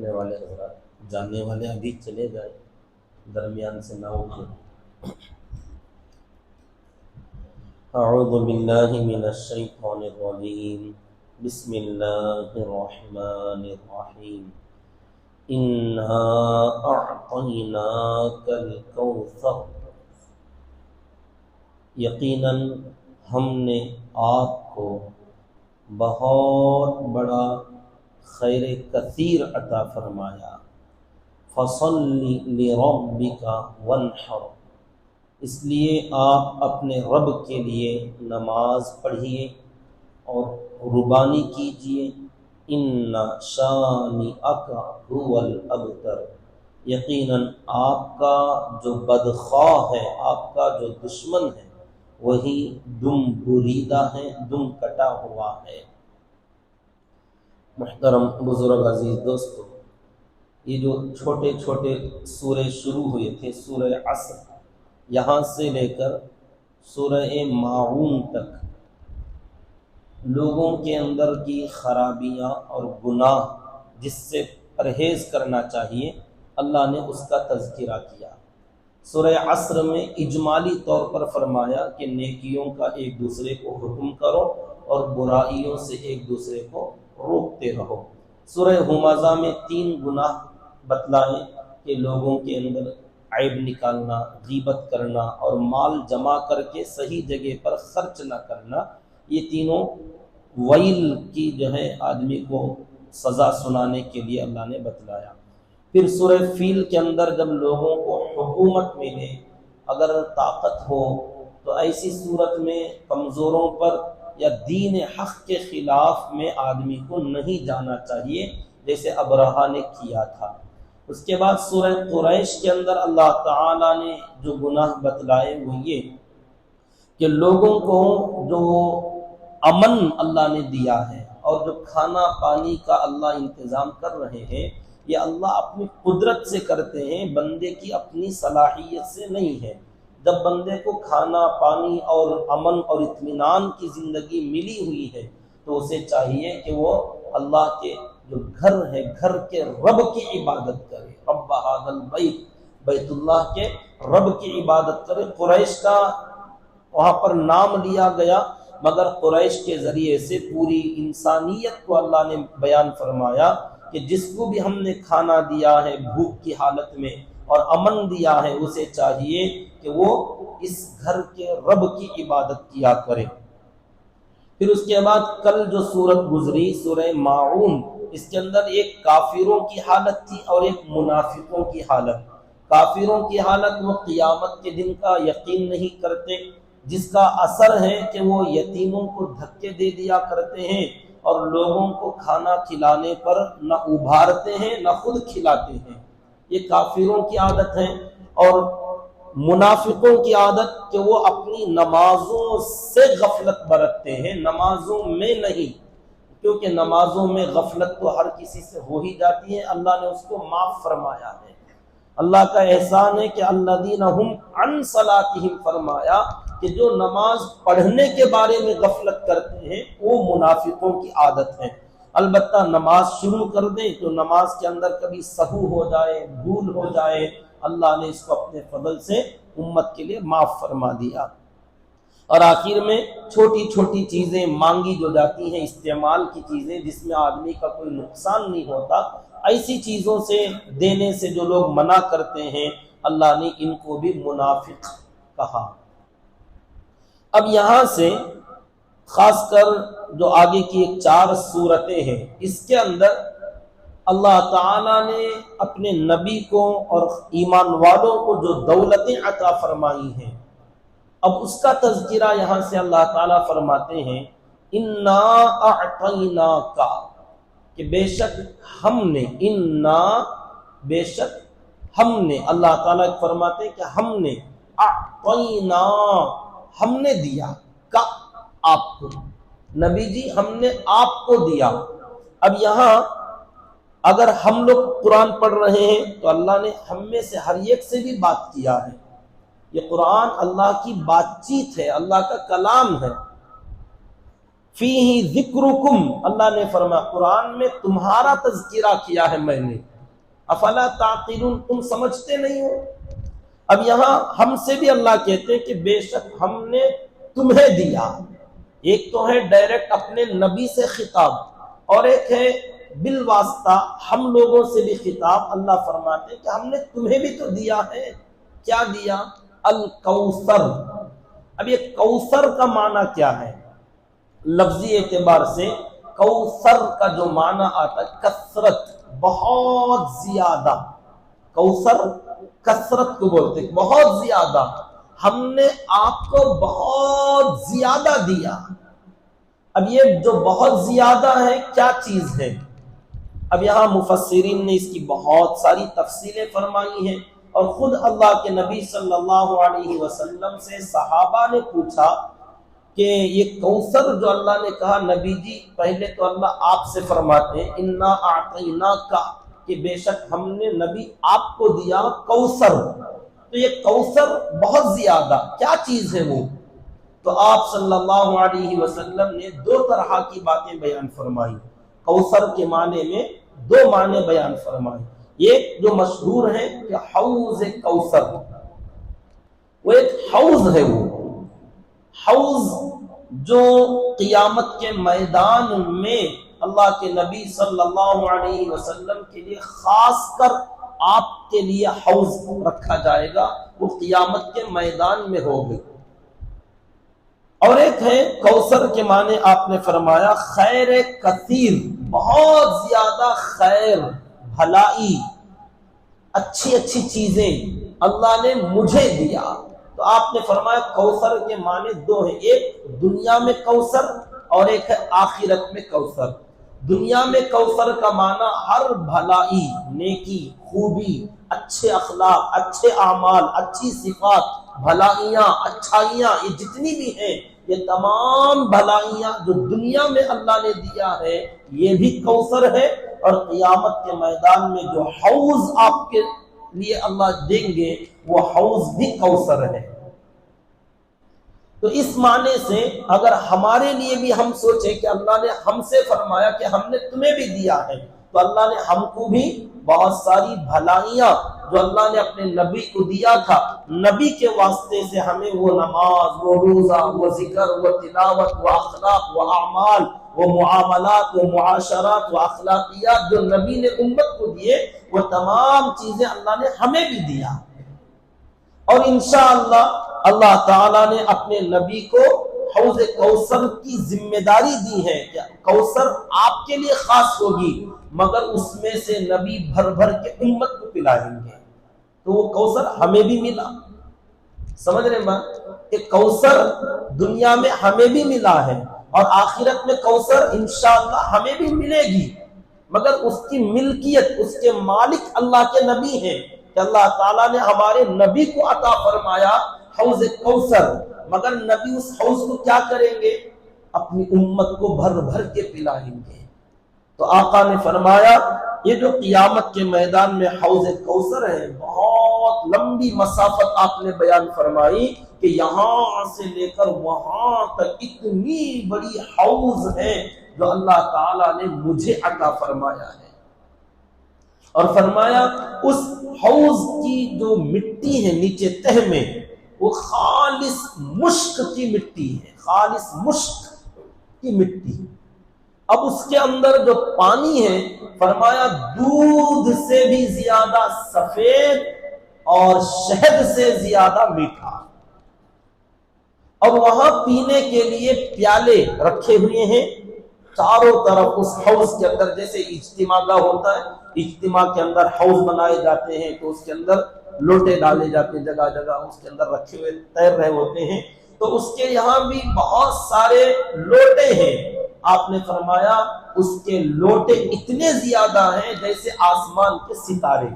بیٹھنے والے حضرات، جانے والے ابھی چلے جائیں، درمیان سے نہ اٹھیں۔ اعوذ باللہ من الشیطان الرجیم، بسم اللہ الرحمن الرحیم، انا اعطیناک الکوثر، یقیناً ہم نے آپ کو بہت بڑا خیر کثیر عطا فرمایا۔ فصل لربک وانحر، اس لیے آپ اپنے رب کے لیے نماز پڑھیے اور قربانی کیجیے۔ ان شانئک ھو الابتر، یقیناً آپ کا جو بدخواہ ہے، آپ کا جو دشمن ہے، وہی دم بریدہ ہے، دم کٹا ہوا ہے۔ محترم بزرگ عزیز دوستو، یہ جو چھوٹے چھوٹے سورے شروع ہوئے تھے، سورہ عصر یہاں سے لے کر سورہ ماعون تک، لوگوں کے اندر کی خرابیاں اور گناہ جس سے پرہیز کرنا چاہیے، اللہ نے اس کا تذکرہ کیا۔ سورہ عصر میں اجمالی طور پر فرمایا کہ نیکیوں کا ایک دوسرے کو حکم کرو اور برائیوں سے ایک دوسرے کو روکتے رہو۔ سورہ ہمزہ میں 3 گناہ بتلائے کہ لوگوں کے اندر عیب نکالنا، غیبت کرنا اور مال جمع کر کے صحیح جگہ پر خرچ نہ کرنا، یہ تینوں ویل کی جو ہے آدمی کو سزا سنانے کے لیے اللہ نے بتلایا۔ پھر سورہ فیل کے اندر جب لوگوں کو حکومت ملے، اگر طاقت ہو تو ایسی صورت میں کمزوروں پر یا دین حق کے خلاف میں آدمی کو نہیں جانا چاہیے، جیسے ابرہہ نے کیا تھا۔ اس کے بعد سورہ قریش کے اندر اللہ تعالیٰ نے جو گناہ بتلائے وہ یہ کہ لوگوں کو جو امن اللہ نے دیا ہے اور جو کھانا پانی کا اللہ انتظام کر رہے ہیں، یہ اللہ اپنی قدرت سے کرتے ہیں، بندے کی اپنی صلاحیت سے نہیں ہے۔ جب بندے کو کھانا پانی اور امن اور اطمینان کی زندگی ملی ہوئی ہے تو اسے چاہیے کہ وہ اللہ کے جو گھر ہے، گھر کے رب کی عبادت کرے، رب ھذا البیت، بیت اللہ کے رب کی عبادت کرے۔ قریش کا وہاں پر نام لیا گیا، مگر قریش کے ذریعے سے پوری انسانیت کو اللہ نے بیان فرمایا کہ جس کو بھی ہم نے کھانا دیا ہے بھوک کی حالت میں اور امن دیا ہے، اسے چاہیے کہ وہ اس گھر کے رب کی عبادت کیا کرے۔ پھر اس کے بعد کل جو سورت گزری سورہ ماعون، اس کے اندر ایک کافروں کی حالت تھی اور ایک منافقوں کی حالت۔ کافروں کی حالت وہ قیامت کے دن کا یقین نہیں کرتے، جس کا اثر ہے کہ وہ یتیموں کو دھکے دے دیا کرتے ہیں اور لوگوں کو کھانا کھلانے پر نہ ابھارتے ہیں نہ خود کھلاتے ہیں۔ یہ کافروں کی عادت ہے۔ اور منافقوں کی عادت کہ وہ اپنی نمازوں سے غفلت برتتے ہیں، نمازوں میں نہیں، کیونکہ نمازوں میں غفلت تو ہر کسی سے ہو ہی جاتی ہے، اللہ نے اس کو معاف فرمایا ہے۔ اللہ کا احسان ہے کہ الذین هم عن صلاتهم فرمایا کہ جو نماز پڑھنے کے بارے میں غفلت کرتے ہیں وہ منافقوں کی عادت ہے۔ البتہ نماز شروع کر دیں تو نماز کے اندر کبھی سہو ہو جائے، بھول ہو جائے، اللہ نے اس کو اپنے فضل سے امت کے لیے معاف فرما دیا۔ اور آخر میں چھوٹی چھوٹی چیزیں مانگی جو جاتی ہیں، استعمال کی چیزیں جس میں آدمی کا کوئی نقصان نہیں ہوتا، ایسی چیزوں سے دینے سے جو لوگ منع کرتے ہیں، اللہ نے ان کو بھی منافق کہا۔ اب یہاں سے خاص کر جو آگے کی 4 سورتیں ہیں، اس کے اندر اللہ تعالیٰ نے اپنے نبی کو اور ایمان والوں کو جو دولتیں عطا فرمائی ہیں، اب اس کا تذکرہ یہاں سے اللہ تعالیٰ فرماتے ہیں انا اعطیناک، کہ بے شک ہم نے، بے شک ہم نے، اللہ تعالیٰ فرماتے ہیں کہ ہم نے، اعطینا، ہم نے دیا، کا آپ کو، نبی جی ہم نے آپ کو دیا۔ اب یہاں اگر ہم لوگ قرآن پڑھ رہے ہیں تو اللہ نے ہم میں سے ہر ایک سے بھی بات کیا ہے۔ یہ قرآن اللہ کی بات چیت ہے، اللہ کا کلام ہے۔ فیہ ذکرکم، اللہ نے فرمایا قرآن میں تمہارا تذکرہ کیا ہے میں نے، افلا تعقلون، تم سمجھتے نہیں ہو؟ اب یہاں ہم سے بھی اللہ کہتے ہیں کہ بے شک ہم نے تمہیں دیا. ایک تو ہے ڈائریکٹ اپنے نبی سے خطاب، اور ایک ہے بالواسطہ ہم لوگوں سے بھی خطاب. اللہ فرماتے ہیں کہ ہم نے تمہیں بھی تو دیا ہے. کیا دیا؟ الکوثر. اب یہ کوثر کا معنی کیا ہے؟ لفظی اعتبار سے کوثر کا جو معنی آتا ہے کثرت، بہت زیادہ. کوثر کثرت کو بولتے ہیں، بہت زیادہ. ہم نے آپ کو بہت زیادہ دیا. اب یہ جو بہت زیادہ ہے کیا چیز ہے؟ اب یہاں مفسرین نے اس کی بہت ساری تفصیلیں فرمائی ہیں، اور خود اللہ کے نبی صلی اللہ علیہ وسلم سے صحابہ نے پوچھا کہ یہ کوثر جو اللہ نے کہا، نبی جی پہلے تو اللہ آپ سے فرماتے ہیں انا اعطیناک، کہ بے شک ہم نے نبی آپ کو دیا کوثر. تو یہ کوثر بہت زیادہ کیا چیز ہے وہ؟ تو آپ صلی اللہ علیہ وسلم نے دو طرح کی باتیں بیان فرمائی. کوثر کے معنی میں دو معنی بیان فرمائے. ایک جو مشہور ہے کہ حوض کوثر، وہ ایک حوض ہے، وہ حوض جو قیامت کے میدان میں اللہ کے نبی صلی اللہ علیہ وسلم کے لیے خاص کر آپ کے لیے حوض رکھا جائے گا، وہ قیامت کے میدان میں ہوگی. اور ایک ہے کوثر کے معنی آپ نے فرمایا خیر کثیر، بہت زیادہ خیر، بھلائی، اچھی اچھی چیزیں اللہ نے مجھے دیا. تو آپ نے فرمایا کوثر کے معنی دو ہیں، ایک دنیا میں کوثر اور ایک ہے آخرت میں کوثر. دنیا میں کوثر کا معنی ہر بھلائی، نیکی، خوبی، اچھے اخلاق، اچھے اعمال، اچھی صفات، بھلائیاں، اچھائیاں، یہ جتنی بھی ہیں، یہ تمام بھلائیاں جو دنیا میں اللہ نے دیا ہے یہ بھی کوثر ہے. اور قیامت کے میدان میں جو حوض آپ کے لیے اللہ دیں گے وہ حوض بھی کوثر ہے. تو اس معنی سے اگر ہمارے لیے بھی ہم سوچیں کہ اللہ نے ہم سے فرمایا کہ ہم نے تمہیں بھی دیا ہے، تو اللہ نے ہم کو بھی بہت ساری بھلائیاں جو اللہ نے اپنے نبی کو دیا تھا، نبی کے واسطے سے ہمیں وہ نماز، وہ روزہ، وہ ذکر، وہ تلاوت، وہ اخلاق، وہ اعمال، وہ معاملات، وہ معاشرات، وہ اخلاقیات جو نبی نے امت کو دیے، وہ تمام چیزیں اللہ نے ہمیں بھی دیا. اور انشاءاللہ اللہ تعالیٰ نے اپنے نبی کو حوض کوثر کی ذمہ داری دی ہے کہ کوثر آپ کے لیے خاص ہوگی، مگر اس میں سے نبی بھر بھر کے امت کو پلائیں گے. تو وہ کوثر ہمیں بھی ملا. سمجھ رہے ہیں کہ کوثر دنیا میں ہمیں بھی ملا ہے، اور آخرت میں کوثر انشاءاللہ ہمیں بھی ملے گی، مگر اس کی ملکیت، اس کے مالک اللہ کے نبی ہیں. کہ اللہ تعالیٰ نے ہمارے نبی کو عطا فرمایا حوض کوثر، مگر نبی اس حوض کو کیا کریں گے؟ اپنی امت کو بھر بھر کے پلائیں گے. تو آقا نے فرمایا یہ جو قیامت کے میدان میں حوض کوثر ہے، بہت لمبی مسافت آپ نے بیان فرمائی کہ یہاں سے لے کر وہاں تک اتنی بڑی حوض ہے جو اللہ تعالیٰ نے مجھے عطا فرمایا ہے. اور فرمایا اس حوض کی جو مٹی ہے نیچے تہ میں، وہ خالص مشک کی مٹی ہے، خالص مشک کی مٹی. اب اس کے اندر جو پانی ہے فرمایا دودھ سے بھی زیادہ سفید اور شہد سے زیادہ میٹھا. اور وہاں پینے کے لیے پیالے رکھے ہوئے ہیں چاروں طرف اس حوض کے اندر. جیسے اجتماع گاہ ہوتا ہے، اجتماع کے اندر حوض بنائے جاتے ہیں تو اس کے اندر لوٹے ڈالے جاتے ہیں، جگہ جگہ اس کے اندر رکھے ہوئے تیر رہے ہوتے ہیں. تو اس کے یہاں بھی بہت سارے لوٹے ہیں. آپ نے فرمایا اس کے لوٹے اتنے زیادہ ہیں جیسے آسمان کے ستارے.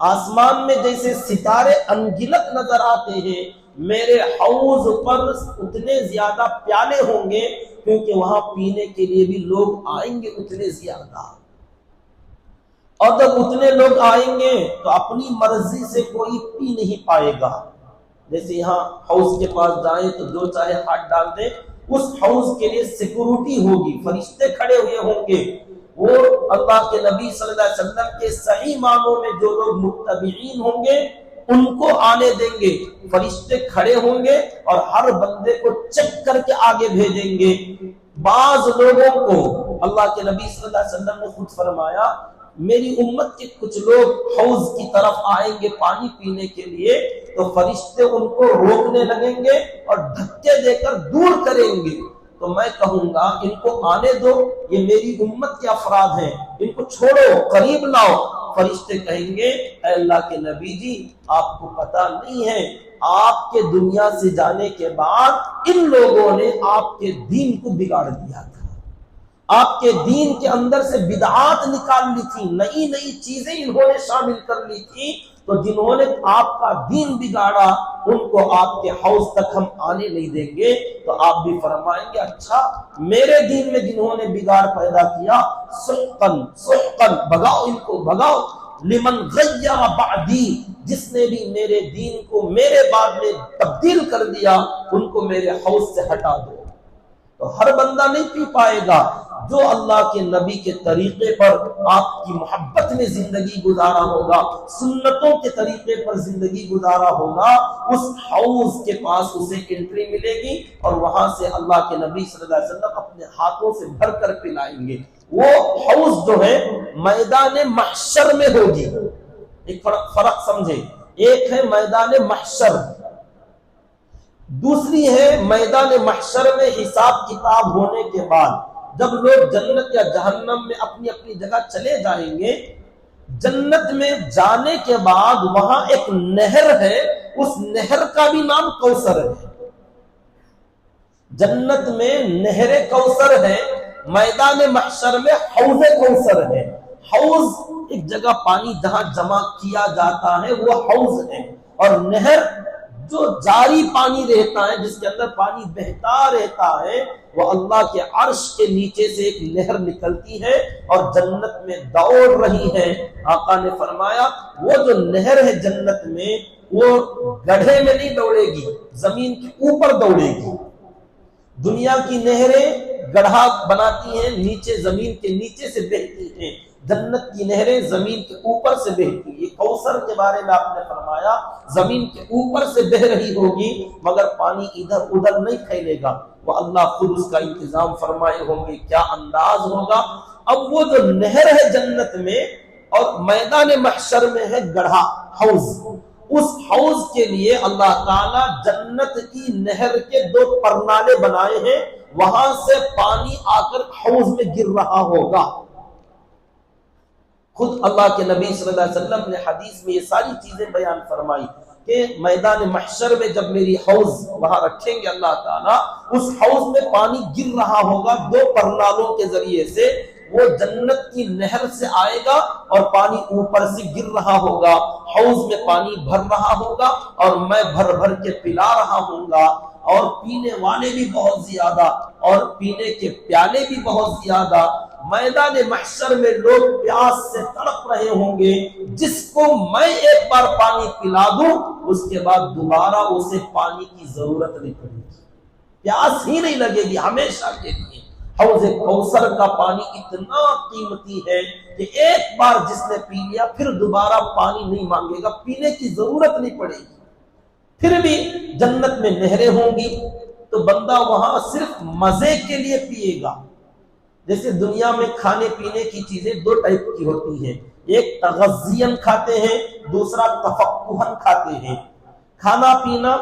آسمان میں جیسے ستارے انگنت نظر آتے ہیں، میرے حوض پر اتنے زیادہ پیالے ہوں گے، کیونکہ وہاں پینے کے لیے بھی لوگ آئیں گے اتنے زیادہ. اور جب اتنے لوگ آئیں گے تو اپنی مرضی سے کوئی پی نہیں پائے گا. جیسے یہاں حوض کے پاس جائیں تو جو چاہے ہاتھ ڈال دے. اس حوض کے لیے سیکورٹی ہوگی، فرشتے کھڑے ہوئے ہوں گے، وہ اللہ کے نبی صلی اللہ علیہ وسلم کے صحیح معنوں میں جو لوگ متبعین ہوں گے ان کو آنے دیں گے، فرشتے کھڑے ہوں گے اور ہر بندے کو چیک کر کے آگے بھیجیں گے۔ بعض لوگوں کو اللہ کے نبی صلی اللہ علیہ وسلم نے خود فرمایا میری امت کے کچھ لوگ حوض کی طرف آئیں گے پانی پینے کے لیے تو فرشتے ان کو روکنے لگیں گے اور دھکے دے کر دور کریں گے، تو میں کہوں گا ان کو آنے دو، یہ میری امت کے افراد ہیں، ان کو چھوڑو، قریب لاؤ۔ فرشتے کہیں گے اے اللہ کے نبی جی آپ کو پتہ نہیں ہے آپ کے دنیا سے جانے کے بعد ان لوگوں نے آپ کے دین کو بگاڑ دیا تھا، آپ کے دین کے اندر سے بدعات نکال لی تھی، نئی نئی چیزیں انہوں نے شامل کر لی تھی، تو جنہوں نے آپ کا دین بگاڑا ان کو آپ کے حوض تک ہم آنے نہیں دیں گے۔ تو آپ بھی فرمائیں گے اچھا میرے دین میں جنہوں نے بگاڑ پیدا کیا سحقن سحقن، بھگاؤ ان کو بھگاؤ، لمن غیر بعدی، جس نے بھی میرے دین کو میرے بعد میں تبدیل کر دیا ان کو میرے حوض سے ہٹا دو۔ تو ہر بندہ نہیں پی پائے گا، جو اللہ کے نبی کے طریقے پر آپ کی محبت میں زندگی گزارا ہوگا، سنتوں کے طریقے پر زندگی گزارا ہوگا، اس حوض کے پاس اسے انٹری ملے گی اور وہاں سے اللہ کے نبی صلی اللہ علیہ وسلم اپنے ہاتھوں سے بھر کر پلائیں گے۔ وہ حوض جو ہے میدان محشر میں ہوگی۔ ایک فرق سمجھے، ایک ہے میدان محشر، دوسری ہے میدان محشر میں حساب کتاب ہونے کے بعد جب لوگ جنت یا جہنم میں اپنی اپنی جگہ چلے جائیں گے۔ جنت میں جانے کے بعد وہاں ایک نہر ہے، اس نہر کا بھی نام کوثر ہے۔ جنت میں نہر کوثر ہے، میدان محشر میں حوض کوثر ہے۔ حوض ایک جگہ پانی جہاں جمع کیا جاتا ہے وہ حوض ہے، اور نہر جو جاری پانی رہتا ہے جس کے اندر پانی بہتا رہتا ہے وہ اللہ کے عرش کے نیچے سے ایک نہر نکلتی ہے اور جنت میں دوڑ رہی ہے۔ آقا نے فرمایا وہ جو نہر ہے جنت میں وہ گڑھے میں نہیں دوڑے گی، زمین کے اوپر دوڑے گی۔ دنیا کی نہریں گڑھا بناتی ہیں، نیچے زمین کے نیچے سے بہتی ہیں، جنت کی نہریں زمین کے اوپر سے بہتی ہیں۔ کوثر کے بارے میں آپ نے فرمایا زمین کے اوپر سے بہ رہی ہوگی مگر پانی ادھر ادھر نہیں پھیلے گا، وہ اللہ خود اس کا انتظام فرمائے ہوں گے، کیا انداز ہوگا۔ اب وہ جو نہر ہے جنت میں اور میدان محشر میں ہے گڑھا حوض، اس حوض کے لیے اللہ تعالیٰ جنت کی نہر کے 2 پرنالے بنائے ہیں، وہاں سے پانی آ کر حوض میں گر رہا ہوگا۔ خود اللہ کے نبی صلی اللہ علیہ وسلم نے حدیث میں یہ ساری چیزیں بیان فرمائی کہ میدان محشر میں جب میری حوض وہاں رکھیں گے اللہ تعالیٰ، اس حوض میں پانی گر رہا ہوگا 2 پرنالوں کے ذریعے سے، وہ جنت کی نہر سے آئے گا اور پانی اوپر سے گر رہا ہوگا، حوض میں پانی بھر رہا ہوگا اور میں بھر بھر کے پلا رہا ہوں گا، اور پینے والے بھی بہت زیادہ اور پینے کے پیالے بھی بہت زیادہ۔ میدان محشر میں لوگ پیاس سے تڑپ رہے ہوں گے، جس کو میں ایک بار پانی پلا دوں اس کے بعد دوبارہ اسے پانی کی ضرورت نہیں پڑے گی، پیاس ہی نہیں لگے گی ہمیشہ کے لیے۔ حوض کوثر کا پانی اتنا قیمتی ہے کہ ایک بار جس نے پی لیا پھر دوبارہ پانی نہیں مانگے گا، پینے کی ضرورت نہیں پڑے گی۔ پھر بھی جنت میں نہریں ہوں گی تو بندہ وہاں صرف مزے کے لیے پیے گا۔ جیسے دنیا میں کھانے پینے کی چیزیں 2 ٹائپ کی ہوتی ہیں، ایک تغذین کھاتے ہیں، دوسرا تفقہن کھاتے ہیں۔ کھانا پینا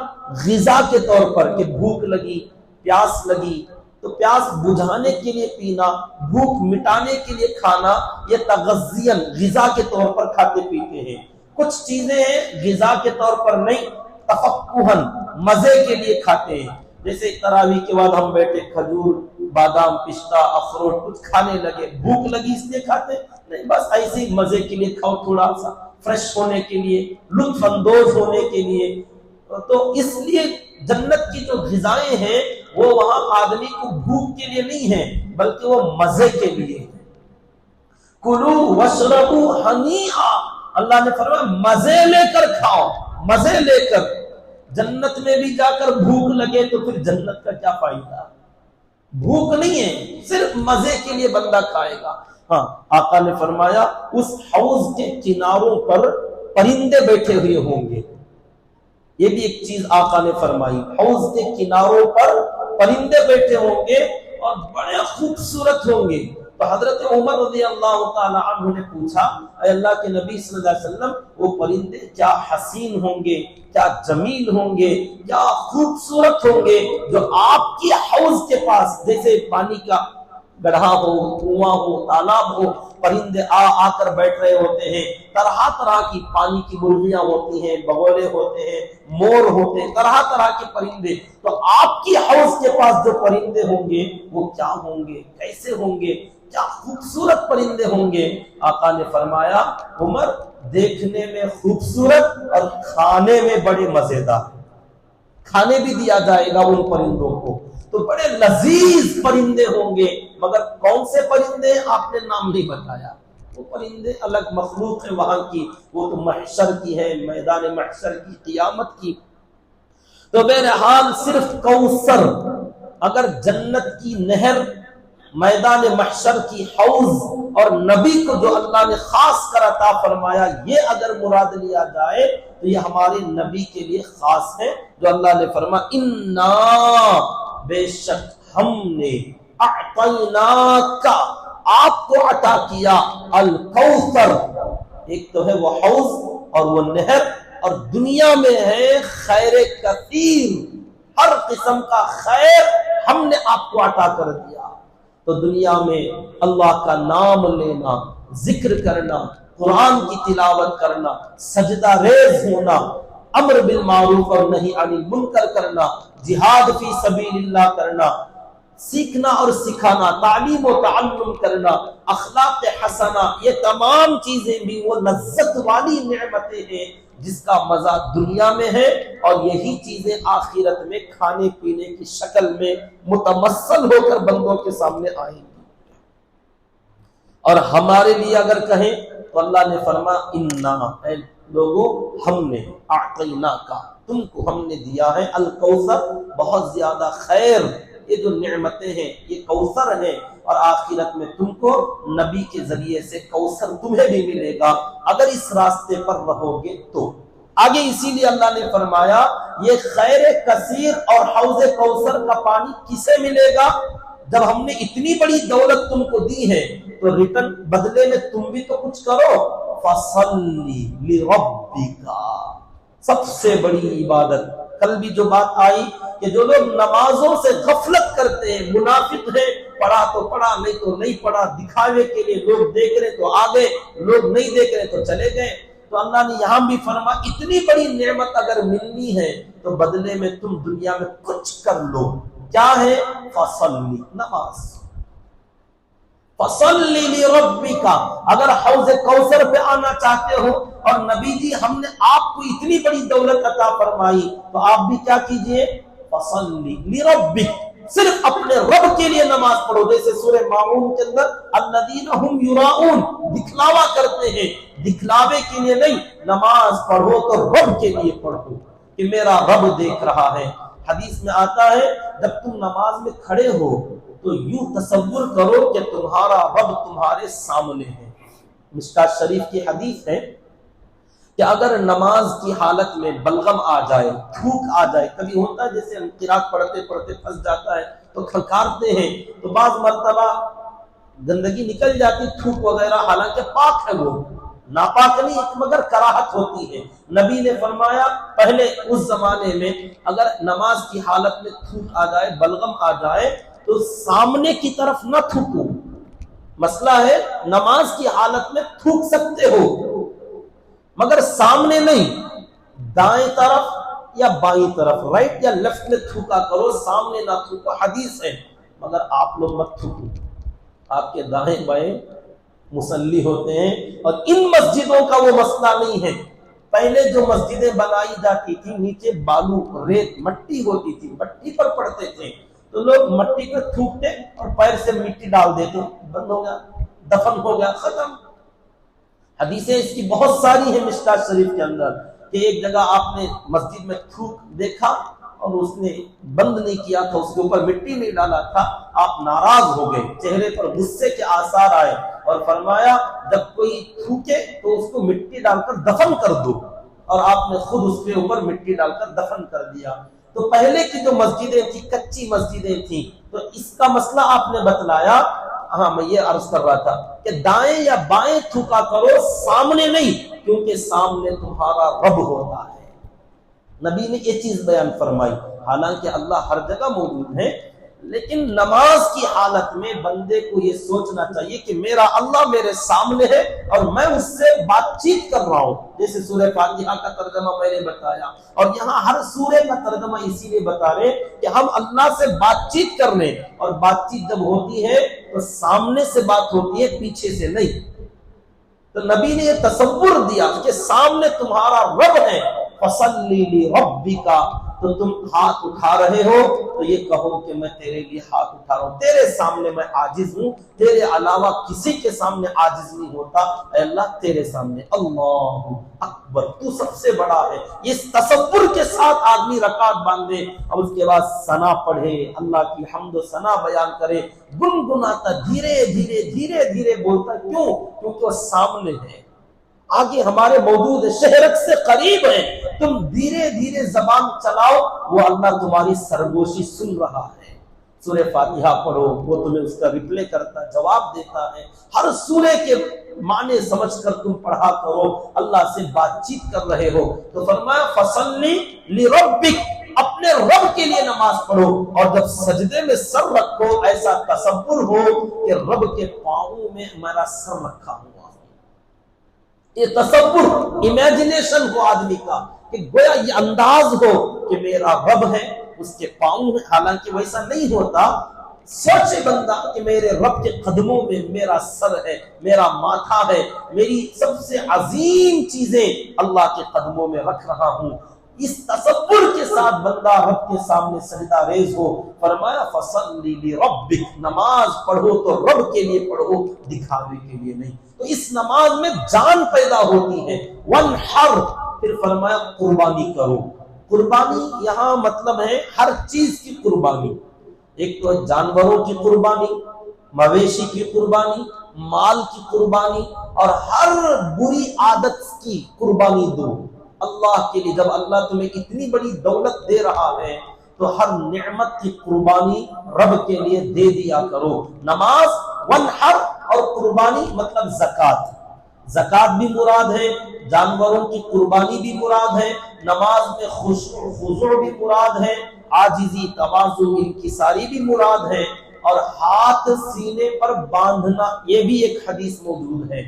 غذا کے طور پر کہ بھوک لگی، پیاس لگی تو پیاس بجھانے کے لیے پینا، بھوک مٹانے کے لیے کھانا، یہ تغذین غذا کے طور پر کھاتے پیتے ہیں۔ کچھ چیزیں ہیں غذا کے طور پر نہیں، تفقہن مزے کے لیے کھاتے ہیں، جیسے تراویح کے بعد ہم بیٹھے کھجور، بادام، پستہ، اخروٹ کچھ کھانے لگے، بھوک لگی اس لیے کھاتے نہیں، بس ایسے ہی مزے کے لیے کھاؤ، تھوڑا سا فریش ہونے کے لیے، لطف اندوز ہونے کے لیے۔ تو اس لیے جنت کی جو غذائیں ہیں وہ وہاں آدمی کو بھوک کے لیے نہیں ہیں بلکہ وہ مزے کے لیے۔ کلو واشربو ہنیئا، اللہ نے فرمایا مزے لے کر کھاؤ، مزے لے کر۔ جنت میں بھی جا کر بھوک لگے تو پھر جنت کا کیا فائدہ؟ بھوک نہیں ہے، صرف مزے کے لیے بندہ کھائے گا۔ ہاں آقا نے فرمایا اس حوض کے کناروں پر پرندے بیٹھے ہوئے ہوں گے. یہ بھی ایک چیز آقا نے فرمائی, حوض کے کناروں پر پرندے بیٹھے ہوں گے اور بڑے خوبصورت ہوں گے. تو حضرت عمر رضی اللہ تعالی عنہ نے پوچھا, اے اللہ کے نبی صلی اللہ علیہ وسلم, وہ پرندے کیا حسین ہوں گے, کیا جمیل ہوں گے, کیا خوبصورت ہوں گے, جو آپ کی حوض کے پاس جیسے پانی کا گڑھا ہو, کنواں ہو, تالاب ہو, پرندے آ کر بیٹھ رہے ہوتے ہیں, طرح طرح کی پانی کی مرغیاں ہوتی ہیں, بگولے ہوتے ہیں, مور ہوتے ہیں, طرح طرح کے پرندے. تو آپ کی حوض کے پاس جو پرندے ہوں گے وہ کیا ہوں گے, کیسے ہوں گے, کیا خوبصورت پرندے ہوں گے. آقا نے فرمایا عمر دیکھنے میں خوبصورت اور کھانے میں بڑے مزیدار, کھانے بھی دیا جائے گا ان پرندوں کو, تو بڑے لذیذ پرندے ہوں گے. مگر کون سے پرندے آپ نے نام نہیں بتایا, وہ پرندے الگ مخلوق ہے وہاں کی, وہ تو محشر کی ہے, میدان محشر کی, قیامت کی. تو بہرحال صرف کوثر, اگر جنت کی نہر, میدان محشر کی حوض اور نبی کو جو اللہ نے خاص کر عطا فرمایا, یہ اگر مراد لیا جائے تو یہ ہمارے نبی کے لیے خاص ہے, جو اللہ نے فرمایا انا, بے شک ہم نے, اعطیناک, آپ کو عطا کیا, الکوثر, ایک تو ہے وہ حوض اور وہ نہر, اور دنیا میں ہے خیر کثیر, ہر قسم کا خیر ہم نے آپ کو عطا کر دیا. تو دنیا میں اللہ کا نام لینا, ذکر کرنا, قرآن کی تلاوت کرنا, سجدہ ریز ہونا, امر بالمعروف اور نہی عن المنکر کرنا, جہاد فی سبیل اللہ کرنا, سیکھنا اور سکھانا, تعلیم و تعلم کرنا, اخلاق حسنہ, یہ تمام چیزیں بھی وہ لذت والی نعمتیں ہیں جس کا مزہ دنیا میں ہے, اور یہی چیزیں آخرت میں کھانے پینے کی شکل میں متمثل ہو کر بندوں کے سامنے آئیں گی. اور ہمارے لیے اگر کہیں تو اللہ نے فرمایا انا, اے لوگوں ہم نے, اعطیناک, تم کو ہم نے دیا ہے, الکوثر, بہت زیادہ خیر. یہ جو نعمتیں ہیں یہ کوثر ہیں, اور آخرت میں تم کو نبی کے ذریعے سے کوثر تمہیں بھی ملے گا اگر اس راستے پر رہو گے تو. آگے اسی لیے اللہ نے فرمایا یہ خیر کثیر اور حوض کوثر کا پانی کسے ملے گا, جب ہم نے اتنی بڑی دولت تم کو دی ہے تو ریٹرن بدلے میں تم بھی تو کچھ کرو. فصلی لربک, سب سے بڑی عبادت. کل بھی جو بات آئی کہ جو لوگ نمازوں سے غفلت کرتے ہیں, منافق ہیں, پڑھا تو پڑھا نہیں تو نہیں پڑھا, دکھاوے کے لیے, لوگ دیکھ رہے تو آگے, لوگ نہیں دیکھ رہے تو چلے گئے. تو اللہ نے یہاں بھی فرمایا اتنی بڑی نعمت اگر ملنی ہے تو بدلے میں تم دنیا میں کچھ کر لو. کیا ہے؟ فصلی, نماز. فصلی لربک, اگر حوض کوثر پہ آنا چاہتے ہو اور نبی جی ہم نے آپ کو اتنی بڑی دولت عطا فرمائی تو آپ بھی کیا کیجئے, فصلی لربک, صرف اپنے رب کے لیے نماز پڑھو. جیسے سورہ ماعون کے اندر الذین هم یراؤن, دکھلاوا کرتے ہیں, دکھلاوے کے لیے نہیں, نماز پڑھو تو رب کے لیے پڑھو کہ میرا رب دیکھ رہا ہے. حدیث میں آتا ہے جب تم نماز میں کھڑے ہو تو یوں تصور کرو کہ تمہارا رب تمہارے سامنے ہے. مشکات شریف کی حدیث ہے کہ اگر نماز کی حالت میں بلغم آ جائے, تھوک آ جائے, کبھی ہوتا ہے جیسے ہم قرات پڑھتے پڑھتے پھنس جاتا ہے تو کھنکارتے ہیں, تو بعض مرتبہ گندگی نکل جاتی, تھوک وغیرہ, حالانکہ پاک ہے, وہ ناپاک نہیں مگر کراہت ہوتی ہے. نبی نے فرمایا پہلے اس زمانے میں اگر نماز کی حالت میں تھوک آ جائے, بلغم آ جائے, تو سامنے کی طرف نہ تھوکو. مسئلہ ہے نماز کی حالت میں تھوک سکتے ہو مگر سامنے نہیں, دائیں طرف یا بائیں طرف, رائٹ یا لیفٹ میں تھوکا کرو, سامنے نہ تھوکو. حدیث ہے, مگر آپ لوگ مت تھوکو. آپ کے دائیں بائیں مصلی ہوتے ہیں, اور ان مسجدوں کا وہ مسئلہ نہیں ہے. پہلے جو مسجدیں بنائی جاتی تھی نیچے بالو, ریت, مٹی ہوتی تھی, مٹی پر پڑتے تھے, تو لوگ مٹی پہ تھوکتے اور پیر سے مٹی ڈال دیتے, بند ہو گیا, دفن ہو گیا, ختم. حدیثیں اس کی بہت ساری ہیں مشکات شریف کے اندر کہ ایک جگہ آپ نے مسجد میں تھوک دیکھا اور اس نے بند نہیں کیا تھا, اس کے اوپر مٹی نہیں ڈالا تھا, آپ ناراض ہو گئے, چہرے پر غصے کے آثار آئے, اور فرمایا جب کوئی تھوکے تو اس کو مٹی ڈال کر دفن کر دو، اور آپ نے خود اس کے اوپر مٹی ڈال کر دفن کر دیا۔ تو پہلے کی جو مسجدیں تھیں کچی مسجدیں تھیں، تو اس کا مسئلہ آپ نے بتلایا۔ ہاں میں یہ عرض کر رہا تھا کہ دائیں یا بائیں تھوکا کرو، سامنے نہیں، کیونکہ سامنے تمہارا رب ہوتا ہے۔ نبی نے یہ چیز بیان فرمائی۔ حالانکہ اللہ ہر جگہ موجود ہے، لیکن نماز کی حالت میں بندے کو یہ سوچنا چاہیے کہ میرا اللہ میرے سامنے ہے اور میں اس سے بات چیت کر رہا ہوں۔ جیسے سورہ فاتحہ کا ترجمہ میں نے بتایا، اور یہاں ہر سورے کا ترجمہ اسی لیے بتا رہے کہ ہم اللہ سے بات چیت کر رہے ہیں، اور بات چیت جب ہوتی ہے تو سامنے سے بات ہوتی ہے، پیچھے سے نہیں۔ تو نبی نے یہ تصور دیا کہ سامنے تمہارا رب ہے، فصلی لربک، تو تم ہاتھ اٹھا رہے ہو تو یہ کہو کہ میں تیرے لیے ہاتھ اٹھا رہا ہوں، تیرے سامنے میں عاجز ہوں، تیرے علاوہ کسی کے سامنے عاجز نہیں ہوتا، اے اللہ تیرے سامنے، اللہ اکبر، تو سب سے بڑا ہے۔ اس تصور کے ساتھ آدمی رکعت باندھے اور اس کے بعد ثنا پڑھے، اللہ کی حمد و ثنا بیان کرے، گنگناتا، دھیرے دھیرے دھیرے دھیرے بولتا، کیوں؟ کیونکہ وہ سامنے ہے، آگے ہمارے موجود ہے، شہرک سے قریب ہے، تم دھیرے دھیرے زبان چلاؤ، وہ اللہ تمہاری سرگوشی سن رہا ہے۔ سورہ فاتحہ پڑھو، وہ تمہیں اس کا ریپلے کرتا ہے، جواب دیتا ہے، ہر سورے کے معنی سمجھ کر تم پڑھا کرو، اللہ سے بات چیت کر رہے ہو۔ تو فرمایا فصلی لربک، اپنے رب کے لیے نماز پڑھو، اور جب سجدے میں سر رکھو ایسا تصور ہو کہ رب کے پاؤں میں میرا سر رکھا ہوا۔ یہ تصور، امیجنیشن ہو آدمی کا، کہ گویا یہ انداز ہو کہ میرا رب ہے، اس کے پاؤں ہے، حالانکہ ویسا نہیں ہوتا۔ سوچے بندہ کہ میرے رب کے قدموں میں میرا سر ہے، میرا ماتھا ہے، میری سب سے عظیم چیزیں اللہ کے قدموں میں رکھ رہا ہوں۔ اس تصور کے ساتھ بندہ رب کے سامنے سجدہ ریز ہو۔ فرمایا فصلی لربک، نماز پڑھو تو رب کے لیے پڑھو، دکھاوے کے لیے نہیں۔ تو اس نماز میں جان پیدا ہوتی ہے۔ وانحر، پھر فرمایا قربانی کرو۔ قربانی یہاں مطلب ہے ہر چیز کی قربانی، ایک تو جانوروں کی قربانی، مویشی کی قربانی، مال کی قربانی، اور ہر بری عادت کی قربانی دو اللہ کے لیے۔ جب اللہ تمہیں اتنی بڑی دولت دے رہا ہے تو ہر نعمت کی قربانی رب کے لیے دے دیا کرو۔ نماز، وانحر، اور قربانی مطلب زکوٰۃ۔ زکوٰۃ بھی مراد ہے، جانوروں کی قربانی بھی مراد ہے، نماز میں خضوع بھی مراد ہے، عاجزی، تواضع، انکساری بھی مراد ہے، اور ہاتھ سینے پر باندھنا، یہ بھی ایک حدیث موجود ہے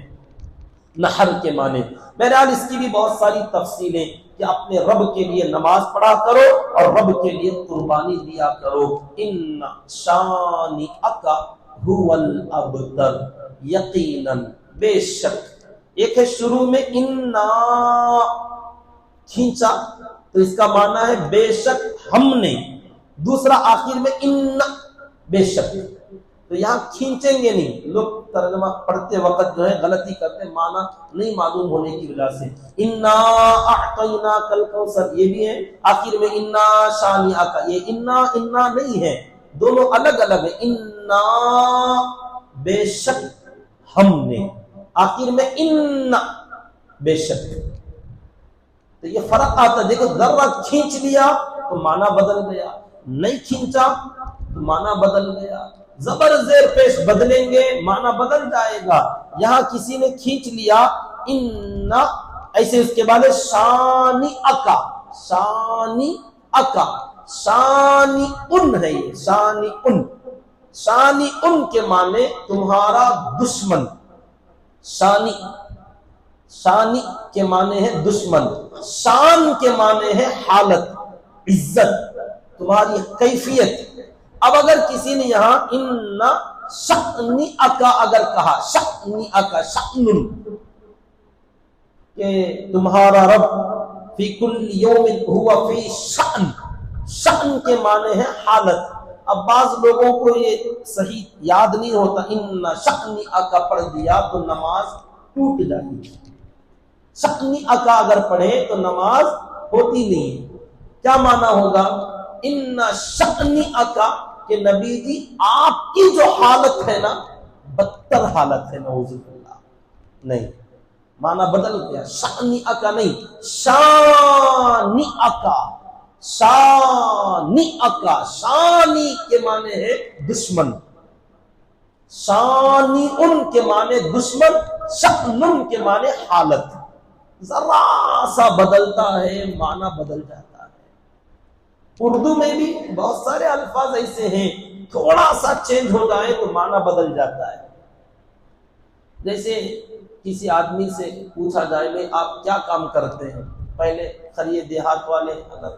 نحر کے معنی۔ بہرحال اس کی بھی بہت ساری تفصیلیں کہ اپنے رب کے لیے نماز پڑھا کرو اور رب کے لیے قربانی دیا کرو۔ ان شانئک هو الابتر، یقیناً، بے شک۔ ایک ہے شروع میں انا کھینچا تو اس کا معنی ہے بے شک ہم نے، دوسرا آخر میں ان بے شک، تو یہاں کھینچیں گے نہیں۔ لوگ ترجمہ پڑھتے وقت جو ہے غلطی کرتے، معنی نہیں معلوم ہونے کی وجہ سے۔ انا اعطیناک الکوثر، یہ بھی ہے، آخر میں انا شانئک، یہ انا نہیں ہے، دونوں الگ الگ ہیں۔ انا بے شک ہم نے، آخر میں ان بے شک، تو یہ فرق آتا ہے۔ دیکھو ذرہ کھینچ لیا تو معنی بدل گیا، نہیں کھینچا تو معنی بدل گیا، زبر زیر پیش بدلیں گے معنی بدل جائے گا۔ یہاں کسی نے کھینچ لیا ان، ایسے اس کے بعد شانئک، شانئک، شانی ان ہے، یہ شانی ان، شانی ان کے معنی تمہارا دشمن، شانی، شانی کے معنی ہے دشمن، شان کے معنی ہے حالت، عزت، تمہاری کیفیت۔ اب اگر کسی نے یہاں ان شأنئک اگر کہا، شأنئک، شأن، کہ تمہارا رب فی کل یوم ہوا فی شأن، شأن کے معنی ہے حالت۔ اب بعض لوگوں کو یہ صحیح یاد نہیں ہوتا، ان شأنئک پڑھ دیا تو نماز ٹوٹ جاتی، شأنئک اگر پڑھے تو نماز ہوتی نہیں۔ کیا معنی ہوگا ان شأنئک، کہ نبی جی آپ کی جو حالت ہے نا بدتر حالت ہے، نعوذ باللہ. نہیں، معنی بدل گیا، شانئک نہیں، شانئک. شانئک، شانی کے معنی ہے دشمن، شانئن کے معنی دشمن، شأنن کے معنی حالت. ذرا سا بدلتا ہے معنی بدل جاتا ہے. اردو میں بھی بہت سارے الفاظ ایسے ہیں تھوڑا سا چینج ہو جائے تو معنی بدل جاتا ہے. جیسے کسی آدمی سے پوچھا جائے بھائی آپ کیا کام کرتے ہیں، پہلے خریے دیہات والے اگر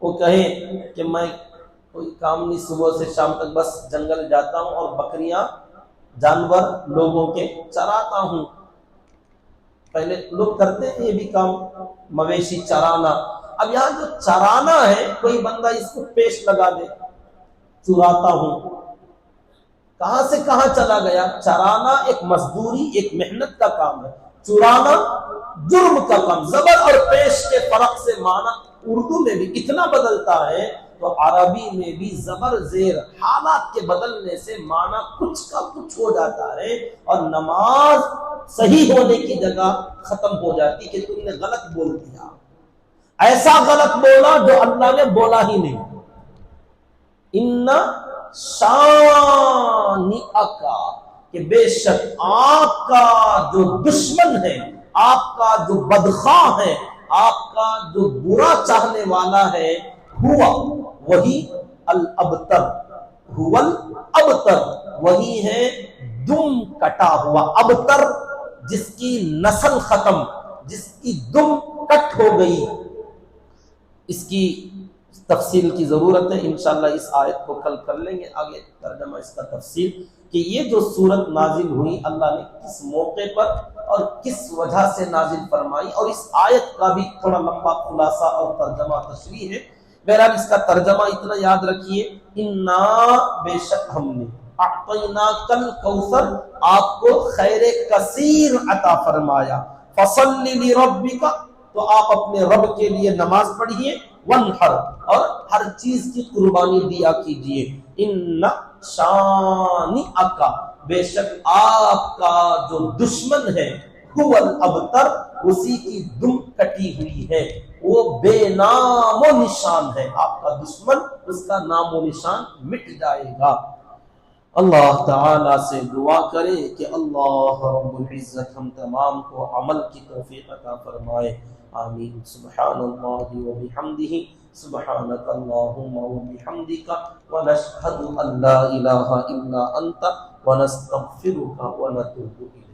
وہ کہیں کہ میں کوئی کام نہیں، صبح سے شام تک بس جنگل جاتا ہوں اور بکریاں جانور لوگوں کے چراتا ہوں. پہلے لوگ کرتے ہیں یہ بھی کام، مویشی چرانا. اب یہاں جو چرانا ہے کوئی بندہ اس کو پیش لگا دے، چراتا ہوں، کہاں سے کہاں چلا گیا. چرانا ایک مزدوری، ایک محنت کا کام ہے، چرانا جرم کا کام. زبر اور پیش کے فرق سے معنی اردو میں بھی اتنا بدلتا ہے تو عربی میں بھی زبر زیر حالات کے بدلنے سے معنی کچھ کا کچھ ہو جاتا ہے، اور نماز صحیح ہونے کی جگہ ختم ہو جاتی کہ تم نے غلط بول دیا، ایسا غلط بولا جو اللہ نے بولا ہی نہیں. ان شانئک، کہ بے شک آپ کا جو دشمن ہے، آپ کا جو بدخواہ ہے، آپ کا جو برا چاہنے والا ہے، ہوا وہی الابتر، ہوا الابتر، وہی ہے دم کٹا ہوا. ابتر جس کی نسل ختم، جس کی دم کٹ ہو گئی. اس کی تفصیل کی ضرورت ہے، انشاءاللہ اس آیت کو کل کر لیں گے آگے ترجمہ اس کا تفصیل، کہ یہ جو سورت نازل ہوئی اللہ نے کس موقع پر اور کس وجہ سے نازل فرمائی، اور اس آیت کا بھی تھوڑا لمبا خلاصہ اور ترجمہ تشریح ہے. بہرحال اس کا ترجمہ اتنا یاد رکھیے، انا بے شک ہم نے، اعطیناک الکوثر آپ کو خیر کثیر عطا فرمایا، فصل لربک تو آپ اپنے رب کے لیے نماز پڑھیے، وانحر اور ہر چیز کی قربانی دیا کیجیے. ان شانئک، بے شک آپ کا جو دشمن ہے، هو الابتر، اسی کی دم کٹی ہوئی ہے، وہ بے نام و نشان ہے. آپ کا دشمن، اس کا نام و نشان مٹ جائے گا. اللہ تعالیٰ سے دعا کرے کہ اللہ رب العزت ہم تمام کو عمل کی توفیق عطا فرمائے. آمین. سبحان اللہ و بحمدہ، سبحانک اللہم و بحمدک، ونشہد ان لا الہ الا انت، ونستغفرک ونتوب الیک.